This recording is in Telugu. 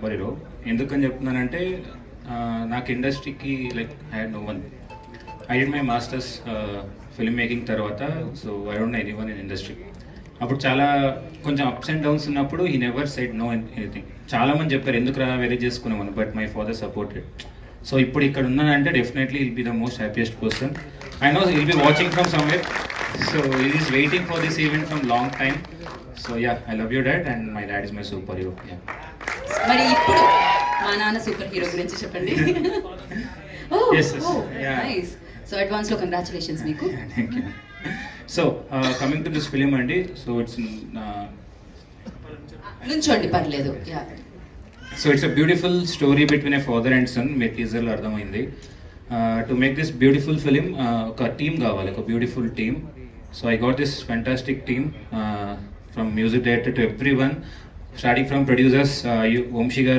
బరిలో ఎందుకని చెప్తున్నానంటే నాకు ఇండస్ట్రీకి like I had no one. I did my masters film making తర్వాత, so I don't know any one in industry. అప్పుడు చాలా కొంచెం అప్స్ అండ్ డౌన్స్ ఉన్నప్పుడు he never said no anything. చాలామంది చెప్పారు ఎందుకు రా వేరే చేసుకున్నామని, but my father supported. So ఇప్పుడు ఇక్కడ ఉన్నానంటే definitely will be the most happiest person. I know will be watching from somewhere. So ఈ is waiting for this event from long time. So yeah, I love you dad and my dad is my super hero. Yeah. మరి ఇప్పుడు మా నాన్న సూపర్ హీరో గురించి చెప్పండి. Yes, yes. Yeah. Nice. So advance లో కంగ్రాచులేషన్స్ మీకు. Thank you. So, coming to this film, Andy, so it's నుంచోండి పర్లేదు. Yeah. so it's a beautiful story between a father and son. Me teaser lo ardhamaindi. To make this beautiful film, oka team kavali, oka beautiful team. So I got this fantastic team, from music director to everyone, starting from producers, Vamshi garu.